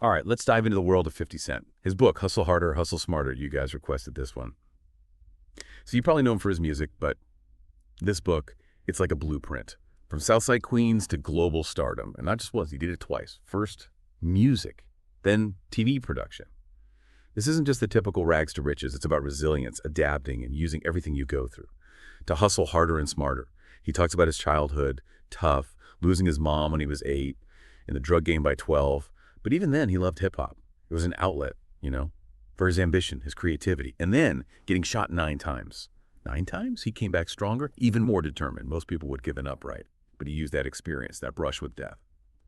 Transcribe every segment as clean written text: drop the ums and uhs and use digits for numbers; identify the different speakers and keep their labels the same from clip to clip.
Speaker 1: All right, let's dive into the world of 50 Cent. His book, Hustle Harder, Hustle Smarter. You guys requested this one. So you probably know him for his music, but this book, it's like a blueprint. From Southside Queens to global stardom. And not just once, he did it twice. First, music, then TV production. This isn't just the typical rags to riches. It's about resilience, adapting, and using everything you go through to hustle harder and smarter. He talks about his childhood, tough, losing his mom when he was 8, in the drug game by 12. But even then, he loved hip-hop. It was an outlet, for his ambition, his creativity. And then getting shot 9 times. 9 times? He came back stronger, even more determined. Most people would have given up, right? But he used that experience, that brush with death,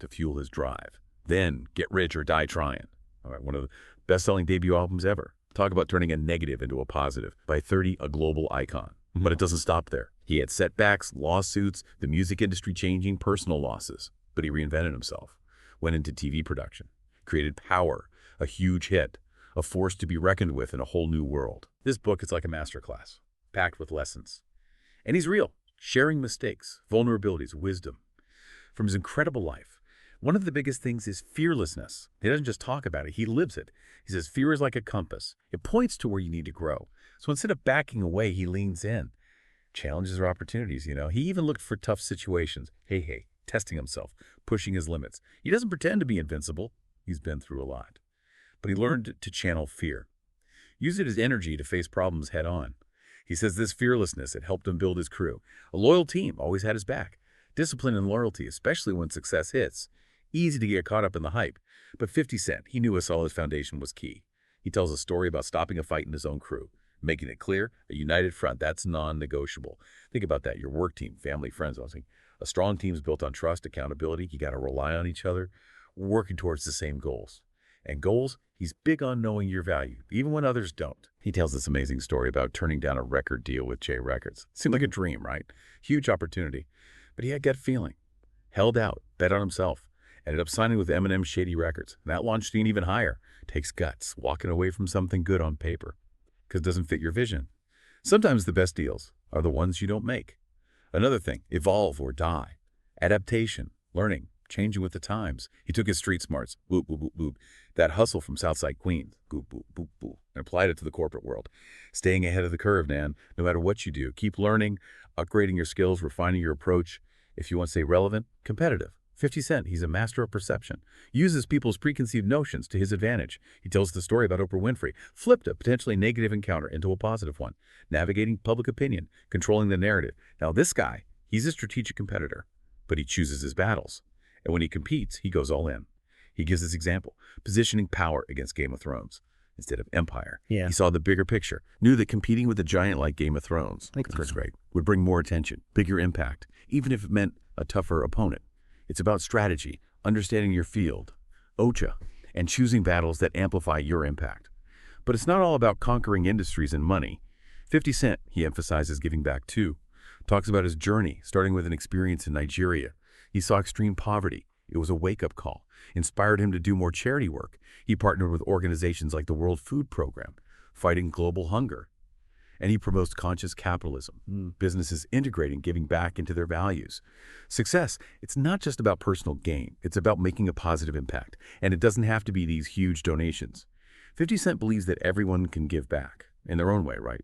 Speaker 1: to fuel his drive. Then, Get Rich or Die Trying. All right, one of the best-selling debut albums ever. Talk about turning a negative into a positive. By 30, a global icon. But it doesn't stop there. He had setbacks, lawsuits, the music industry changing, personal losses. But he reinvented himself. Went into TV production. Created Power, a huge hit. A force to be reckoned with in a whole new world. This book is like a masterclass, packed with lessons. And he's real, sharing mistakes, vulnerabilities, wisdom. From his incredible life, one of the biggest things is fearlessness. He doesn't just talk about it, he lives it. He says fear is like a compass. It points to where you need to grow. So instead of backing away, he leans in. Challenges or opportunities, He even looked for tough situations. Hey, testing himself, pushing his limits. He doesn't pretend to be invincible. He's been through a lot. But he learned to channel fear. Use it as energy to face problems head on. He says this fearlessness, it helped him build his crew. A loyal team always had his back. Discipline and loyalty, especially when success hits. Easy to get caught up in the hype. But 50 Cent, he knew a solid foundation was key. He tells a story about stopping a fight in his own crew, making it clear, a united front, that's non-negotiable. Think about that, your work team, family, friends. A strong team is built on trust, accountability. You got to rely on each other, working towards the same goals. And goals, he's big on knowing your value, even when others don't. He tells this amazing story about turning down a record deal with J Records. Seemed like a dream, right? Huge opportunity. But he had gut feeling. Held out, bet on himself. Ended up signing with Eminem's Shady Records. And that launched Dean even higher. Takes guts, walking away from something good on paper. Because it doesn't fit your vision. Sometimes the best deals are the ones you don't make. Another thing, evolve or die. Adaptation, learning, changing with the times. He took his street smarts, boop, boop, boop, boop, that hustle from Southside Queens, boop, boop, boop, boop, and applied it to the corporate world. Staying ahead of the curve, man, no matter what you do. Keep learning, upgrading your skills, refining your approach. If you want to stay relevant, competitive. 50 Cent, he's a master of perception. Uses people's preconceived notions to his advantage. He tells the story about Oprah Winfrey. Flipped a potentially negative encounter into a positive one. Navigating public opinion, controlling the narrative. Now this guy, he's a strategic competitor, but he chooses his battles. And when he competes, he goes all in. He gives this example, positioning Power against Game of Thrones instead of Empire.
Speaker 2: Yeah.
Speaker 1: He saw the bigger picture, knew that competing with a giant like Game of Thrones, that's great, would bring more attention, bigger impact, even if it meant a tougher opponent. It's about strategy, understanding your field, OCHA, and choosing battles that amplify your impact. But it's not all about conquering industries and money. 50 Cent, he emphasizes giving back too. Talks about his journey, starting with an experience in Nigeria. He saw extreme poverty. It was a wake-up call. Inspired him to do more charity work. He partnered with organizations like the World Food Program, fighting global hunger. And he promotes conscious capitalism, businesses integrating giving back into their values. Success, it's not just about personal gain. It's about making a positive impact. And it doesn't have to be these huge donations. 50 Cent believes that everyone can give back in their own way, right?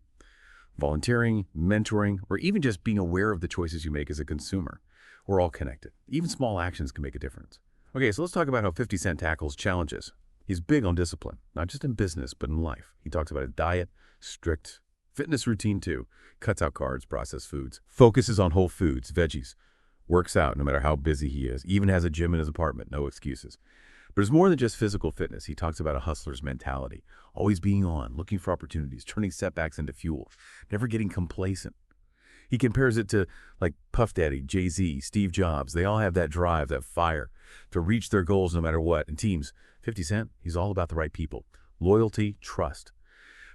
Speaker 1: Volunteering, mentoring, or even just being aware of the choices you make as a consumer. We're all connected. Even small actions can make a difference. Okay, so let's talk about how 50 Cent tackles challenges. He's big on discipline, not just in business, but in life. He talks about a diet, strict fitness routine too, cuts out carbs, processed foods, focuses on whole foods, veggies, works out no matter how busy he is, even has a gym in his apartment, no excuses. But it's more than just physical fitness. He talks about a hustler's mentality, always being on, looking for opportunities, turning setbacks into fuel, never getting complacent. He compares it to like Puff Daddy, Jay-Z, Steve Jobs. They all have that drive, that fire to reach their goals no matter what. And teams, 50 Cent, he's all about the right people, loyalty, trust,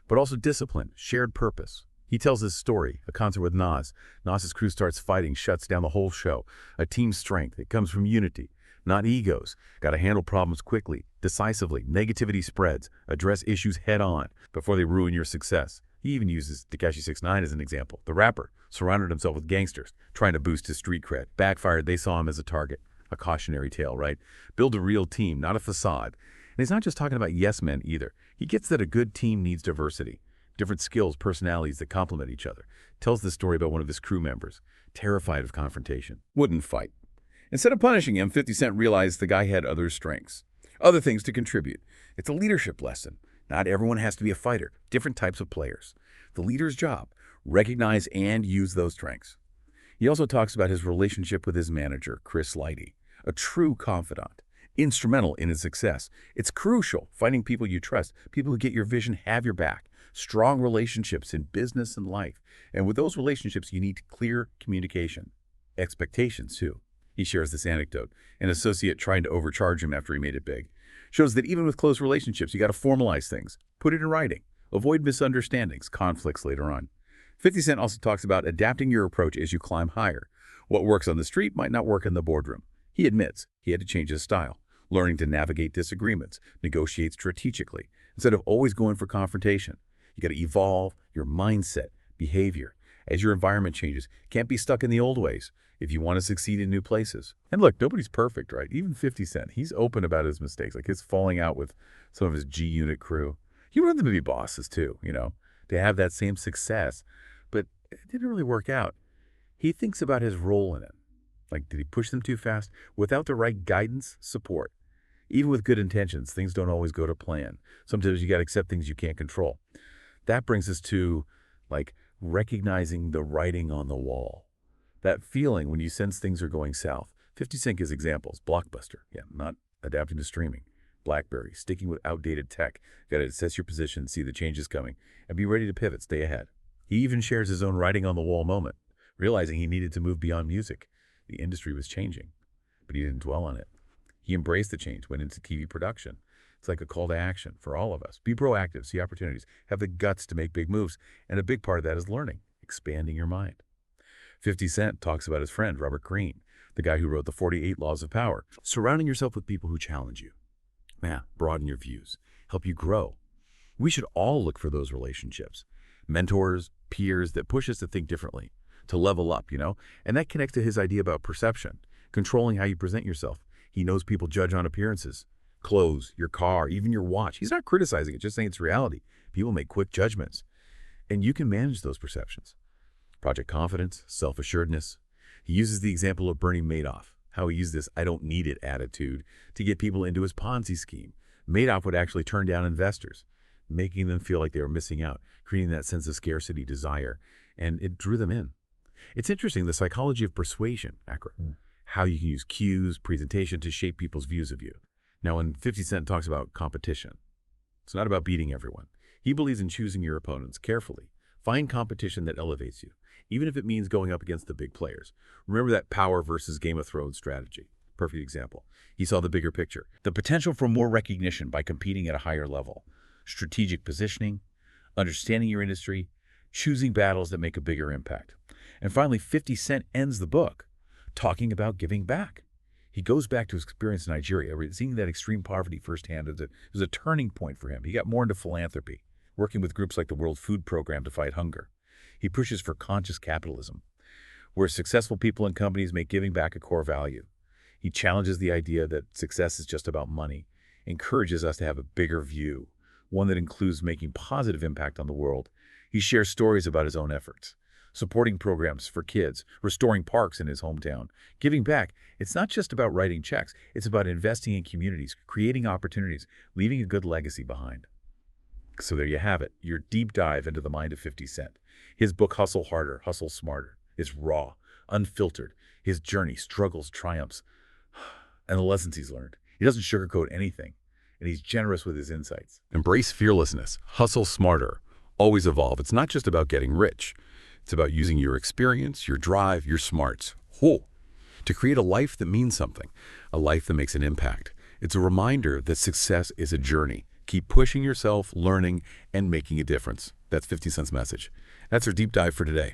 Speaker 1: but also discipline, shared purpose. He tells his story, a concert with Nas. Nas's crew starts fighting, shuts down the whole show. A team strength, it comes from unity, not egos. Got to handle problems quickly, decisively. Negativity spreads. Address issues head on before they ruin your success. He even uses Tekashi 6ix9ine as an example. The rapper surrounded himself with gangsters, trying to boost his street cred. Backfired, they saw him as a target. A cautionary tale, right? Build a real team, not a facade. And he's not just talking about yes men either. He gets that a good team needs diversity, different skills, personalities that complement each other. Tells the story about one of his crew members, terrified of confrontation, wouldn't fight. Instead of punishing him, 50 Cent realized the guy had other strengths, other things to contribute. It's a leadership lesson. Not everyone has to be a fighter, different types of players. The leader's job, recognize and use those strengths. He also talks about his relationship with his manager, Chris Lighty, a true confidant, instrumental in his success. It's crucial, finding people you trust, people who get your vision, have your back. Strong relationships in business and life. And with those relationships, you need clear communication. Expectations, too. He shares this anecdote. An associate trying to overcharge him after he made it big. Shows that even with close relationships, you got to formalize things. Put it in writing. Avoid misunderstandings, conflicts later on. 50 Cent also talks about adapting your approach as you climb higher. What works on the street might not work in the boardroom. He admits he had to change his style, learning to navigate disagreements, negotiate strategically, instead of always going for confrontation. You got to evolve your mindset, behavior. As your environment changes, can't be stuck in the old ways if you want to succeed in new places. And look, nobody's perfect, right? Even 50 Cent, he's open about his mistakes, like his falling out with some of his G-Unit crew. You want them to be bosses too, to have that same success. But it didn't really work out. He thinks about his role in it. Like, did he push them too fast? Without the right guidance, support. Even with good intentions, things don't always go to plan. Sometimes you got to accept things you can't control. That brings us to, recognizing the writing on the wall. That feeling when you sense things are going south. 50 Cent gives examples. Blockbuster, not adapting to streaming. BlackBerry, sticking with outdated tech. Got to assess your position, see the changes coming, and be ready to pivot, stay ahead. He even shares his own writing on the wall moment, realizing he needed to move beyond music. The industry was changing, but he didn't dwell on it. He embraced the change, went into TV production. It's like a call to action for all of us. Be proactive, see opportunities, have the guts to make big moves, and a big part of that is learning, expanding your mind. 50 Cent talks about his friend, Robert Greene, the guy who wrote the 48 Laws of Power. Surrounding yourself with people who challenge you. Broaden your views, help you grow. We should all look for those relationships. Mentors, peers that push us to think differently, to level up, And that connects to his idea about perception, controlling how you present yourself. He knows people judge on appearances, clothes, your car, even your watch. He's not criticizing it, just saying it's reality. People make quick judgments, and you can manage those perceptions. Project Confidence, self-assuredness. He uses the example of Bernie Madoff, how he used this "I don't need it" attitude to get people into his Ponzi scheme. Madoff would actually turn down investors, making them feel like they were missing out, creating that sense of scarcity desire, and it drew them in. It's interesting, the psychology of persuasion, how you can use cues, presentation to shape people's views of you. Now, when 50 Cent talks about competition, it's not about beating everyone. He believes in choosing your opponents carefully. Find competition that elevates you, even if it means going up against the big players. Remember that Power versus Game of Thrones strategy. Perfect example. He saw the bigger picture, the potential for more recognition by competing at a higher level, strategic positioning, understanding your industry, choosing battles that make a bigger impact. And finally, 50 Cent ends the book talking about giving back. He goes back to his experience in Nigeria, seeing that extreme poverty firsthand. It was a turning point for him. He got more into philanthropy, working with groups like the World Food Program to fight hunger. He pushes for conscious capitalism, where successful people and companies make giving back a core value. He challenges the idea that success is just about money, encourages us to have a bigger view, one that includes making positive impact on the world. He shares stories about his own efforts, supporting programs for kids, restoring parks in his hometown. Giving back, it's not just about writing checks. It's about investing in communities, creating opportunities, leaving a good legacy behind. So there you have it, your deep dive into the mind of 50 Cent. His book, Hustle Harder, Hustle Smarter, is raw, unfiltered. His journey, struggles, triumphs, and the lessons he's learned. He doesn't sugarcoat anything, and he's generous with his insights. Embrace fearlessness, hustle smarter, always evolve. It's not just about getting rich. It's about using your experience, your drive, your smarts, to create a life that means something, a life that makes an impact. It's a reminder that success is a journey. Keep pushing yourself, learning, and making a difference. That's 50 Cent's message. That's our deep dive for today.